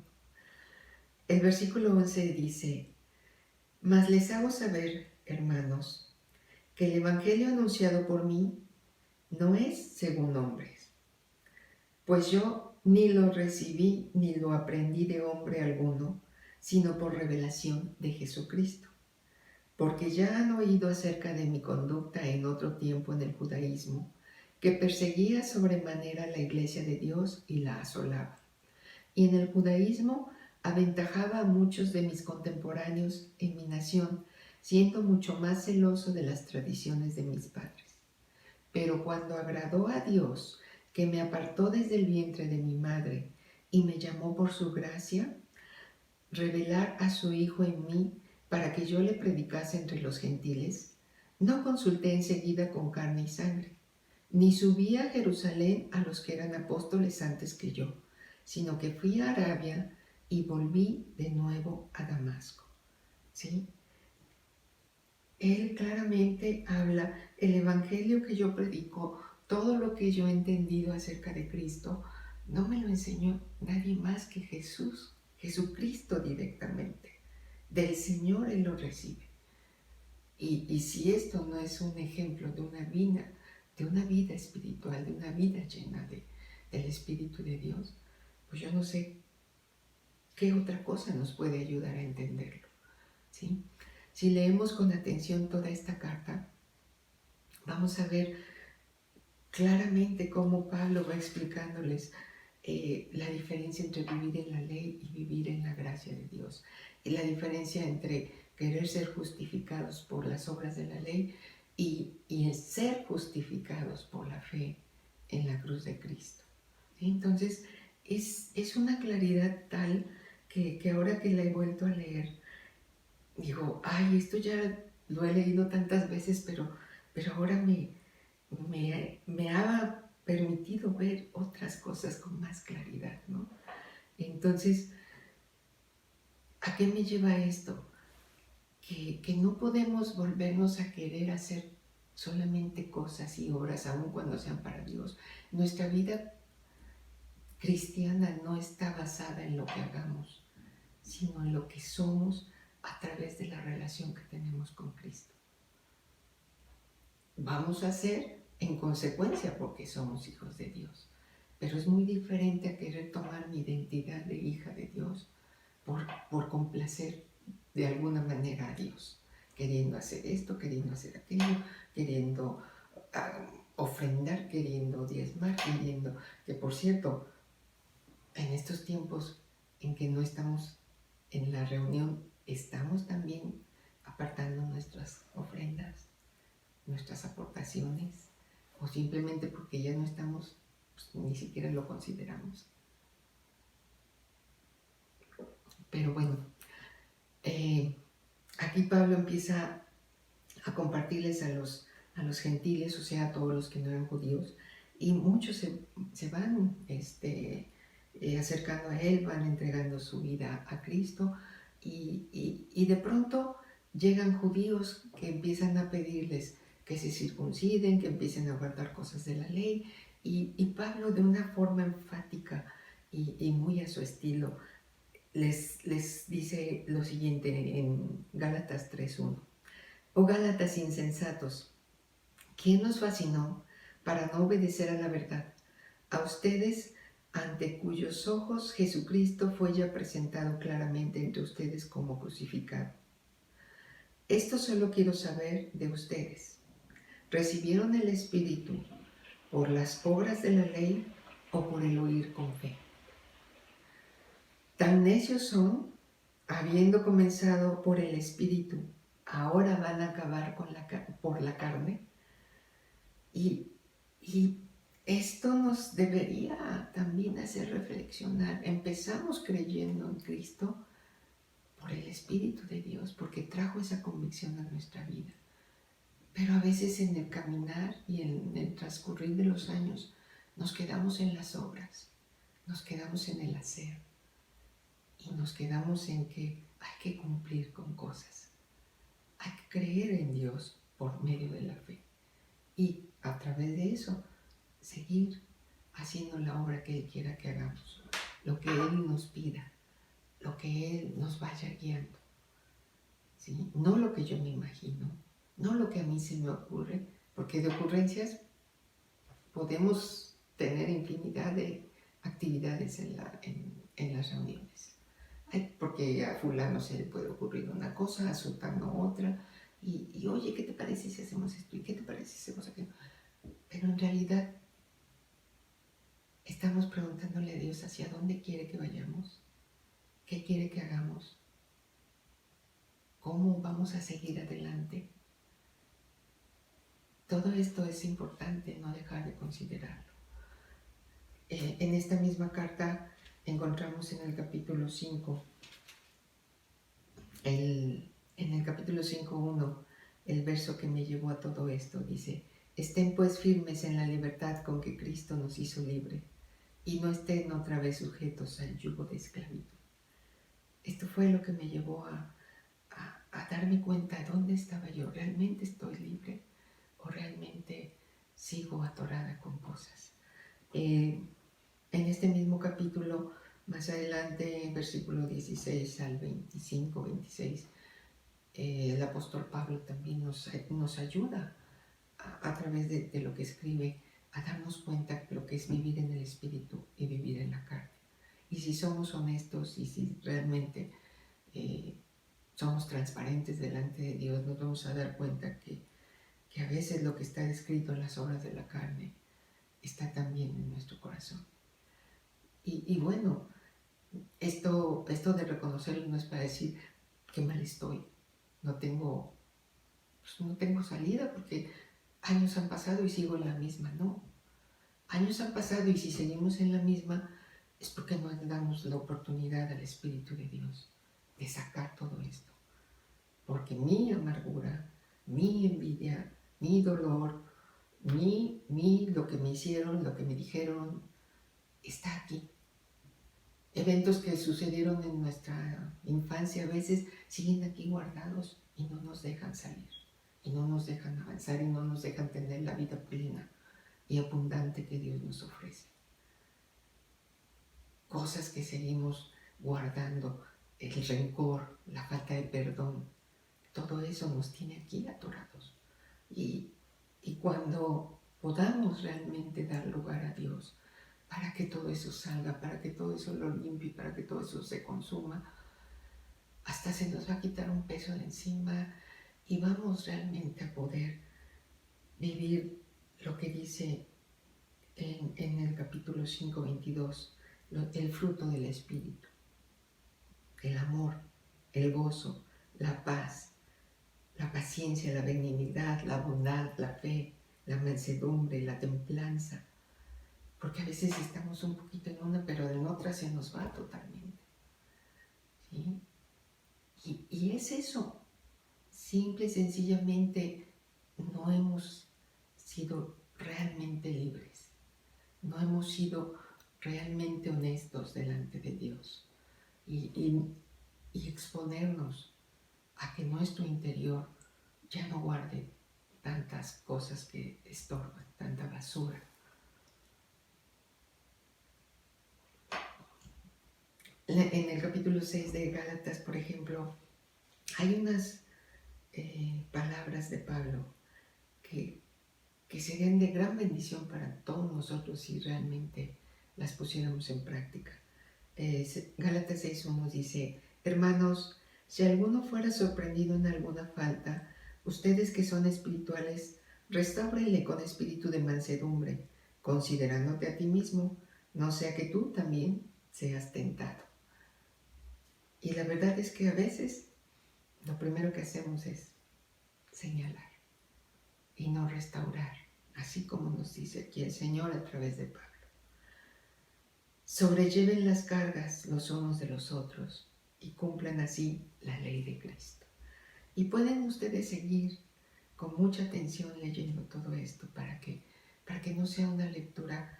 El versículo 11 dice, mas les hago saber, hermanos, que el evangelio anunciado por mí no es según hombres, pues yo ni lo recibí ni lo aprendí de hombre alguno, sino por revelación de Jesucristo. Porque ya han oído acerca de mi conducta en otro tiempo en el judaísmo, que perseguía sobremanera la iglesia de Dios y la asolaba. Y en el judaísmo aventajaba a muchos de mis contemporáneos en mi nación, siendo mucho más celoso de las tradiciones de mis padres. Pero cuando agradó a Dios, que me apartó desde el vientre de mi madre y me llamó por su gracia, revelar a su Hijo en mí para que yo le predicase entre los gentiles, no consulté enseguida con carne y sangre, ni subí a Jerusalén a los que eran apóstoles antes que yo, sino que fui a Arabia y volví de nuevo a Damasco. ¿Sí? Él claramente habla, el evangelio que yo predico, todo lo que yo he entendido acerca de Cristo, no me lo enseñó nadie más que Jesús, Jesucristo directamente. Del Señor Él lo recibe. Y si esto no es un ejemplo de una vida espiritual, de una vida llena del Espíritu de Dios, pues yo no sé qué otra cosa nos puede ayudar a entenderlo. ¿Sí? Si leemos con atención toda esta carta, vamos a ver claramente cómo Pablo va explicándoles la diferencia entre vivir en la ley y vivir en la gracia de Dios. Y la diferencia entre querer ser justificados por las obras de la ley y en ser justificados por la fe en la cruz de Cristo. Entonces, es una claridad tal que ahora que la he vuelto a leer, digo, ay, esto ya lo he leído tantas veces, pero ahora me ha permitido ver otras cosas con más claridad, ¿no? Entonces, ¿a qué me lleva esto? Que no podemos volvernos a querer hacer solamente cosas y obras, aun cuando sean para Dios. Nuestra vida cristiana no está basada en lo que hagamos, sino en lo que somos a través de la relación que tenemos con Cristo. Vamos a hacer en consecuencia porque somos hijos de Dios, pero es muy diferente a querer tomar mi identidad de hija de Dios por complacer de alguna manera a Dios, queriendo hacer esto, queriendo hacer aquello, queriendo ofrendar, queriendo diezmar, queriendo, que por cierto, en estos tiempos en que no estamos en la reunión, estamos también apartando nuestras ofrendas, nuestras aportaciones, o simplemente porque ya no estamos, pues, ni siquiera lo consideramos. Pero bueno, aquí Pablo empieza a compartirles a los gentiles, o sea, a todos los que no eran judíos, y muchos se van acercando a él, van entregando su vida a Cristo, y de pronto llegan judíos que empiezan a pedirles que se circunciden, que empiecen a guardar cosas de la ley, y Pablo de una forma enfática y muy a su estilo les dice lo siguiente en Gálatas 3:1. Oh Gálatas insensatos, ¿quién nos fascinó para no obedecer a la verdad? A ustedes, ante cuyos ojos Jesucristo fue ya presentado claramente entre ustedes como crucificado. Esto solo quiero saber de ustedes. ¿Recibieron el Espíritu por las obras de la ley o por el oír con fe? Tan necios son, habiendo comenzado por el Espíritu, ahora van a acabar por la carne. Y esto nos debería también hacer reflexionar. Empezamos creyendo en Cristo por el Espíritu de Dios, porque trajo esa convicción a nuestra vida. Pero a veces en el caminar y en el transcurrir de los años nos quedamos en las obras, nos quedamos en el hacer y nos quedamos en que hay que cumplir con cosas. Hay que creer en Dios por medio de la fe y a través de eso seguir haciendo la obra que Él quiera que hagamos, lo que Él nos pida, lo que Él nos vaya guiando, ¿sí? No lo que yo me imagino, no lo que a mí se me ocurre, porque de ocurrencias podemos tener infinidad de actividades en las reuniones. Porque a fulano se le puede ocurrir una cosa, a sultano otra, y oye, ¿qué te parece si hacemos esto? ¿Y qué te parece si hacemos aquello? Pero en realidad estamos preguntándole a Dios hacia dónde quiere que vayamos, qué quiere que hagamos, cómo vamos a seguir adelante. Todo esto es importante, no dejar de considerarlo. En esta misma carta encontramos en el capítulo 5, en el capítulo 5:1, el verso que me llevó a todo esto, dice: estén pues firmes en la libertad con que Cristo nos hizo libre, y no estén otra vez sujetos al yugo de esclavitud. Esto fue lo que me llevó a darme cuenta de dónde estaba yo. ¿Realmente estoy libre o realmente sigo atorada con cosas? En este mismo capítulo, más adelante, versículo 16 al 25, 26, el apóstol Pablo también nos ayuda a través de lo que escribe a darnos cuenta de lo que es vivir en el Espíritu y vivir en la carne. Y si somos honestos y si realmente somos transparentes delante de Dios, nos vamos a dar cuenta que a veces lo que está escrito en las obras de la carne está también en nuestro corazón. Y bueno, esto de reconocerlo no es para decir qué mal estoy, no tengo pues no tengo salida porque años han pasado y sigo en la misma. No, años han pasado y si seguimos en la misma es porque no le damos la oportunidad al Espíritu de Dios de sacar todo esto. Porque mi amargura, mi envidia, mi dolor, lo que me hicieron, lo que me dijeron, está aquí. Eventos que sucedieron en nuestra infancia a veces siguen aquí guardados y no nos dejan salir, y no nos dejan avanzar, y no nos dejan tener la vida plena y abundante que Dios nos ofrece. Cosas que seguimos guardando, el rencor, la falta de perdón, todo eso nos tiene aquí atorados. Y cuando podamos realmente dar lugar a Dios para que todo eso salga, para que todo eso lo limpie, para que todo eso se consuma, hasta se nos va a quitar un peso de encima y vamos realmente a poder vivir lo que dice en el capítulo 5, 22, el fruto del Espíritu, el amor, el gozo, la paz, la paciencia, la benignidad, la bondad, la fe, la mansedumbre, la templanza, porque a veces estamos un poquito en una, pero en otra se nos va totalmente. ¿Sí? Y es eso, simple y sencillamente no hemos sido realmente libres, no hemos sido realmente honestos delante de Dios y exponernos a que nuestro interior ya no guarde tantas cosas que estorban, tanta basura. En el capítulo 6 de Gálatas, por ejemplo, hay unas palabras de Pablo que serían de gran bendición para todos nosotros si realmente las pusiéramos en práctica. Gálatas 6:1 dice: hermanos, si alguno fuera sorprendido en alguna falta, ustedes que son espirituales, restáurenle con espíritu de mansedumbre, considerándote a ti mismo, no sea que tú también seas tentado. Y la verdad es que a veces lo primero que hacemos es señalar y no restaurar, así como nos dice aquí el Señor a través de Pablo. Sobrelleven las cargas los unos de los otros y cumplan así la ley de Cristo. Y pueden ustedes seguir con mucha atención leyendo todo esto para que no sea una lectura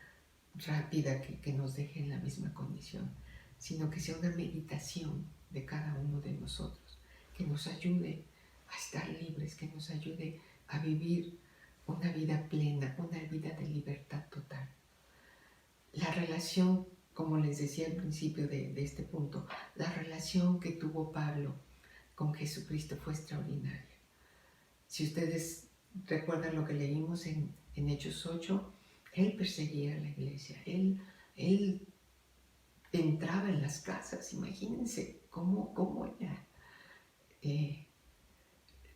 rápida que nos deje en la misma condición, sino que sea una meditación de cada uno de nosotros, que nos ayude a estar libres, que nos ayude a vivir una vida plena, una vida de libertad total. La relación, como les decía al principio de este punto, la relación que tuvo Pablo con Jesucristo fue extraordinaria. Si ustedes recuerdan lo que leímos en Hechos 8, él perseguía a la iglesia, él entraba en las casas, imagínense cómo era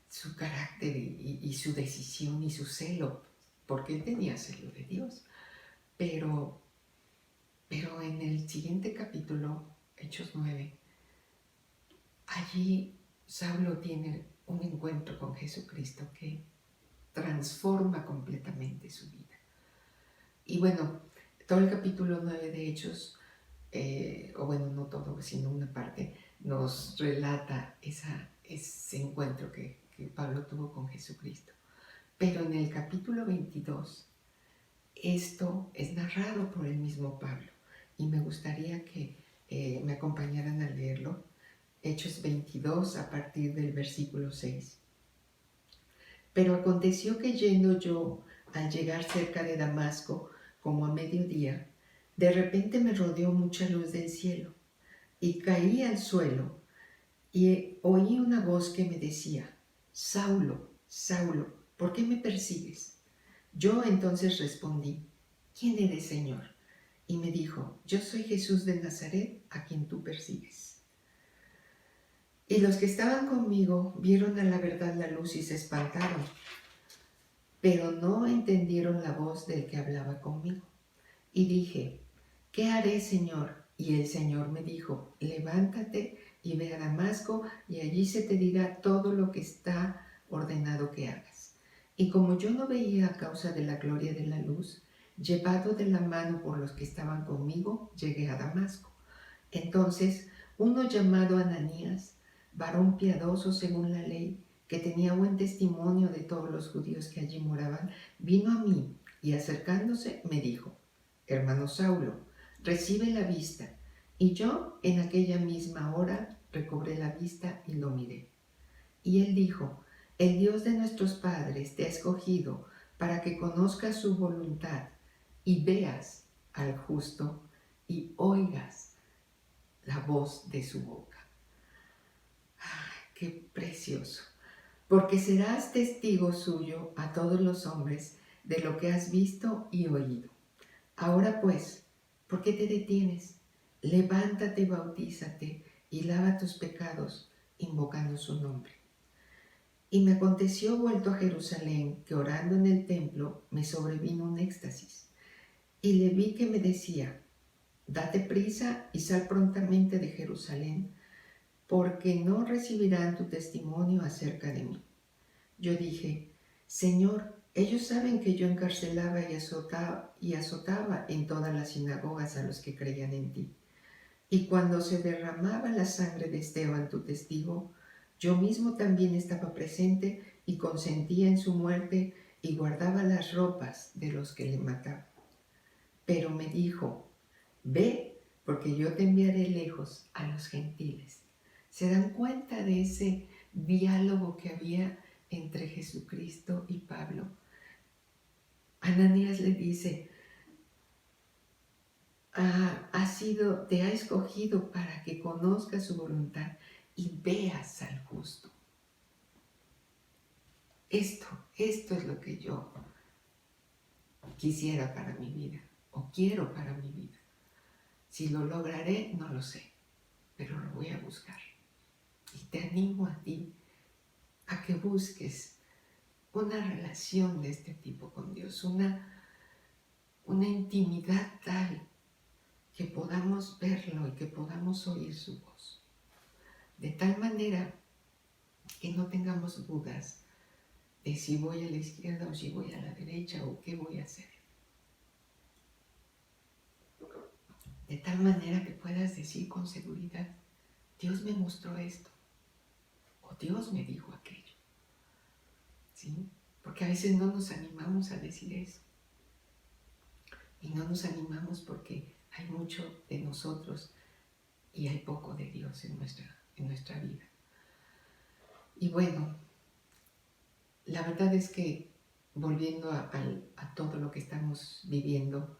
su carácter y su decisión y su celo, porque él tenía celo de Dios. Pero en el siguiente capítulo, Hechos 9, allí Saulo tiene un encuentro con Jesucristo que transforma completamente su vida. Y bueno, todo el capítulo 9 de Hechos, o bueno, no todo, sino una parte, nos relata ese encuentro que Pablo tuvo con Jesucristo. Pero en el capítulo 22, esto es narrado por el mismo Pablo. Y me gustaría que me acompañaran a leerlo. Hechos 22 a partir del versículo 6. Pero aconteció que yendo yo al llegar cerca de Damasco, como a mediodía, de repente me rodeó mucha luz del cielo, y caí al suelo, y oí una voz que me decía: Saulo, Saulo, ¿por qué me persigues? Yo entonces respondí: ¿quién eres, Señor? Y me dijo: yo soy Jesús de Nazaret, a quien tú persigues. Y los que estaban conmigo vieron a la verdad la luz y se espantaron, pero no entendieron la voz del que hablaba conmigo. Y dije: ¿qué haré, Señor? Y el Señor me dijo: levántate y ve a Damasco, y allí se te dirá todo lo que está ordenado que hagas. Y como yo no veía a causa de la gloria de la luz, llevado de la mano por los que estaban conmigo, llegué a Damasco. Entonces, uno llamado Ananías, varón piadoso según la ley, que tenía buen testimonio de todos los judíos que allí moraban, vino a mí y acercándose me dijo: Hermano Saulo, recibe la vista. Y yo en aquella misma hora recobré la vista y lo miré. Y él dijo: El Dios de nuestros padres te ha escogido para que conozcas su voluntad y veas al justo y oigas la voz de su boca. ¡Ay, qué precioso! Porque serás testigo suyo a todos los hombres de lo que has visto y oído. Ahora pues, ¿por qué te detienes? Levántate, bautízate y lava tus pecados, invocando su nombre. Y me aconteció, vuelto a Jerusalén, que orando en el templo me sobrevino un éxtasis. Y le vi que me decía: Date prisa y sal prontamente de Jerusalén, porque no recibirán tu testimonio acerca de mí. Yo dije: Señor, ellos saben que yo encarcelaba y azotaba en todas las sinagogas a los que creían en ti. Y cuando se derramaba la sangre de Esteban, tu testigo, yo mismo también estaba presente y consentía en su muerte y guardaba las ropas de los que le mataban. Pero me dijo: Ve, porque yo te enviaré lejos a los gentiles. ¿Se dan cuenta de ese diálogo que había entre Jesucristo y Pablo? Ananías le dice: te ha escogido para que conozcas su voluntad y veas al justo. Esto es lo que yo quisiera para mi vida, o quiero para mi vida. Si lo lograré, no lo sé, pero lo voy a buscar. Y te animo a ti a que busques una relación de este tipo con Dios, una intimidad tal que podamos verlo y que podamos oír su voz. De tal manera que no tengamos dudas de si voy a la izquierda o si voy a la derecha o qué voy a hacer. De tal manera que puedas decir con seguridad: Dios me mostró esto, o Dios me dijo aquello. ¿Sí? Porque a veces no nos animamos a decir eso. Y no nos animamos porque hay mucho de nosotros y hay poco de Dios en nuestra vida. Y bueno, la verdad es que, volviendo a todo lo que estamos viviendo,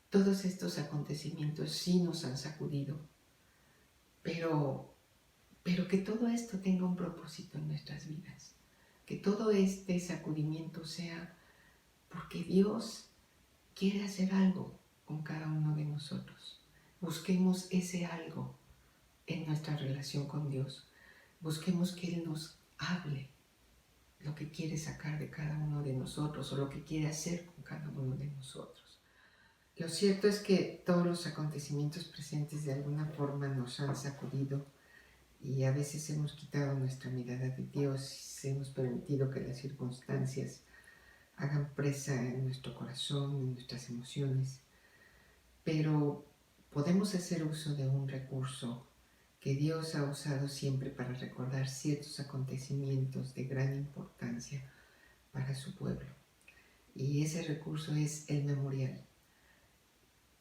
todos estos acontecimientos sí nos han sacudido, pero que todo esto tenga un propósito en nuestras vidas, que todo este sacudimiento sea porque Dios quiere hacer algo con cada uno de nosotros. Busquemos ese algo en nuestra relación con Dios. Busquemos que Él nos hable lo que quiere sacar de cada uno de nosotros o lo que quiere hacer con cada uno de nosotros. Lo cierto es que todos los acontecimientos presentes de alguna forma nos han sacudido y a veces hemos quitado nuestra mirada de Dios, hemos permitido que las circunstancias hagan presa en nuestro corazón, en nuestras emociones, pero podemos hacer uso de un recurso que Dios ha usado siempre para recordar ciertos acontecimientos de gran importancia para su pueblo. Y ese recurso es el memorial.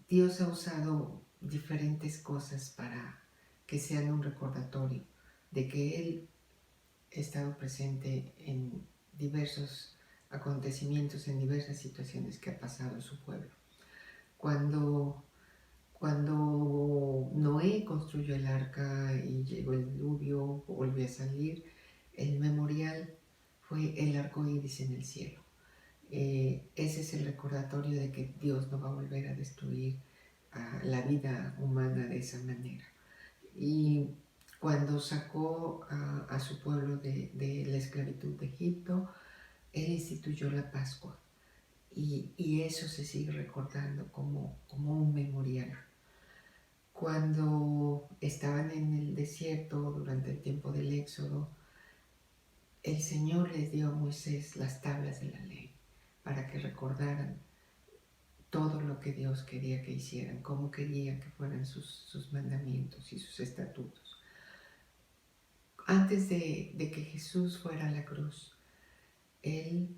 Dios ha usado diferentes cosas para que sean un recordatorio de que Él ha estado presente en diversos acontecimientos, en diversas situaciones que ha pasado en su pueblo. Cuando Noé construyó el arca y llegó el diluvio, volvió a salir, el memorial fue el arco iris en el cielo. Ese es el recordatorio de que Dios no va a volver a destruir la vida humana de esa manera. Y cuando sacó a su pueblo de la esclavitud de Egipto, Él instituyó la Pascua. Y eso se sigue recordando como un memorial. Cuando estaban en el desierto durante el tiempo del Éxodo, el Señor les dio a Moisés las tablas de la ley para que recordaran todo lo que Dios quería que hicieran, cómo quería que fueran sus mandamientos y sus estatutos. Antes de que Jesús fuera a la cruz, Él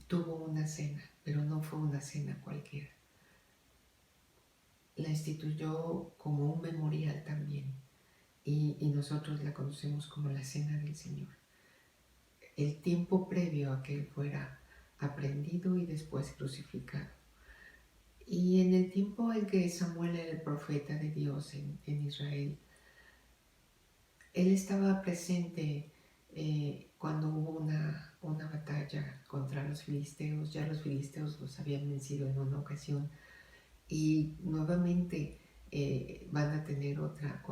tuvo una cena, pero no fue una cena cualquiera. La instituyó como un memorial también, y nosotros la conocemos como la Cena del Señor. El tiempo previo a que Él fuera aprehendido y después crucificado. Y en el tiempo en que Samuel era el profeta de Dios en Israel, él estaba presente cuando hubo una batalla contra los filisteos. Ya los filisteos los habían vencido en una ocasión y nuevamente van a tener otra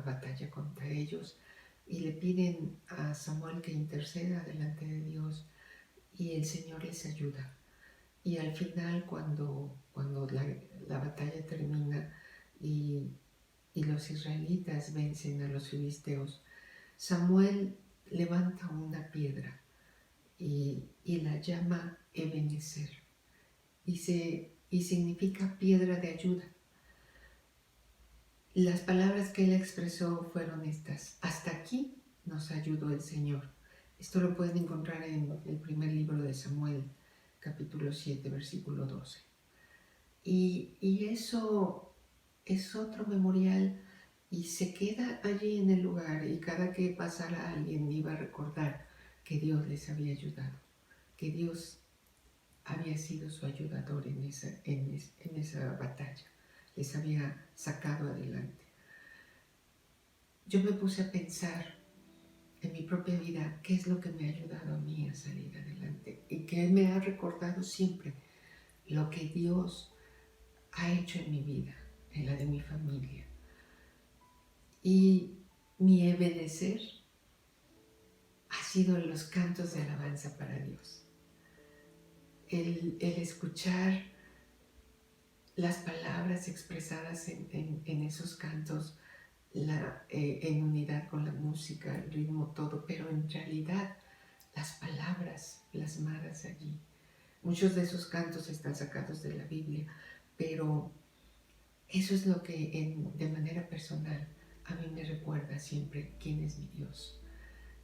batalla contra ellos, y le piden a Samuel que interceda delante de Dios, y el Señor les ayuda. Y al final, cuando la batalla termina y los israelitas vencen a los filisteos, Samuel levanta una piedra y la llama Ebenezer, y significa piedra de ayuda. Las palabras que él expresó fueron estas: hasta aquí nos ayudó el Señor. Esto lo pueden encontrar en el primer libro de Samuel, capítulo 7, versículo 12. Y eso es otro memorial, y se queda allí en el lugar, y cada que pasara alguien iba a recordar que Dios les había ayudado, que Dios había sido su ayudador en esa batalla, les había sacado adelante. Yo me puse a pensar en mi propia vida qué es lo que me ha ayudado a mí a salir adelante, y que me ha recordado siempre lo que Dios ha hecho en mi vida, en la de mi familia. Y mi obedecer ha sido los cantos de alabanza para Dios. El escuchar las palabras expresadas en esos cantos, en unidad con la música, el ritmo, todo, pero en realidad las palabras plasmadas allí. Muchos de esos cantos están sacados de la Biblia, pero eso es lo que de manera personal a mí me recuerda siempre quién es mi Dios.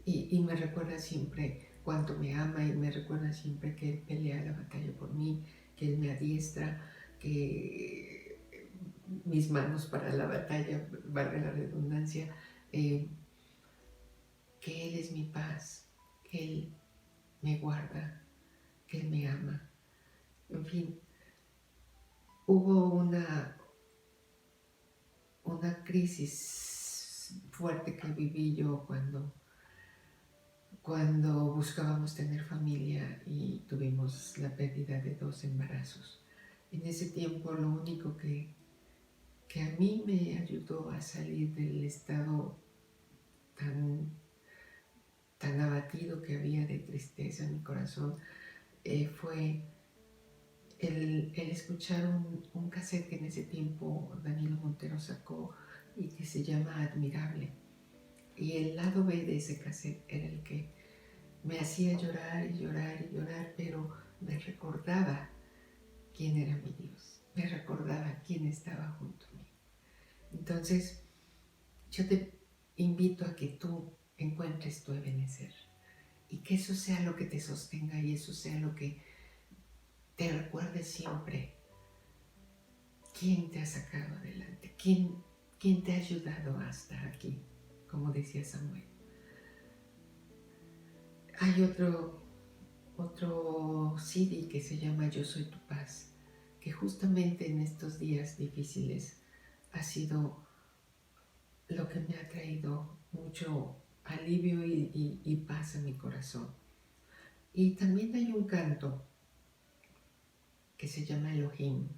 Y me recuerda siempre cuánto me ama, y me recuerda siempre que Él pelea la batalla por mí, que Él me adiestra, que mis manos para la batalla, valga la redundancia, que Él es mi paz, que Él me guarda, que Él me ama. En fin, hubo una crisis fuerte que viví yo cuando buscábamos tener familia y tuvimos la pérdida de 2 embarazos. En ese tiempo lo único que a mí me ayudó a salir del estado tan abatido que había de tristeza en mi corazón fue el escuchar un cassette que en ese tiempo Danilo Montero sacó y que se llama Admirable. Y el lado B de ese cassette era el que me hacía llorar y llorar y llorar, pero me recordaba quién era mi Dios, me recordaba quién estaba junto a mí. Entonces, yo te invito a que tú encuentres tu Ebenezer, y que eso sea lo que te sostenga, y eso sea lo que te recuerde siempre quién te ha sacado adelante, quién te ha ayudado hasta aquí, como decía Samuel. Hay otro CD que se llama Yo Soy Tu Paz, que justamente en estos días difíciles ha sido lo que me ha traído mucho alivio y paz a mi corazón. Y también hay un canto que se llama Elohim,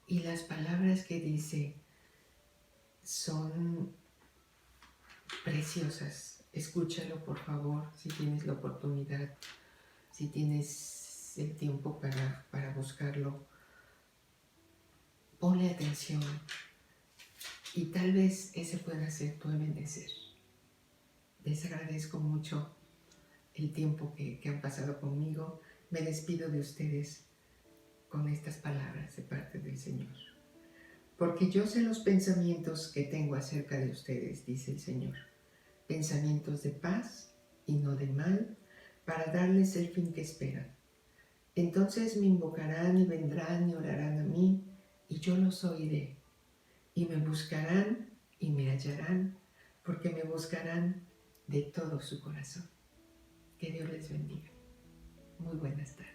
y las palabras que dice son preciosas. Escúchalo, por favor, si tienes la oportunidad, si tienes el tiempo para buscarlo. Ponle atención, y tal vez ese pueda ser tu Ebenezer. Les agradezco mucho el tiempo que han pasado conmigo. Me despido de ustedes con estas palabras de parte del Señor. Porque yo sé los pensamientos que tengo acerca de ustedes, dice el Señor. Pensamientos de paz y no de mal, para darles el fin que esperan. Entonces me invocarán y vendrán y orarán a mí, y yo los oiré. Y me buscarán y me hallarán, porque me buscarán de todo su corazón. Que Dios les bendiga. Muy buenas tardes.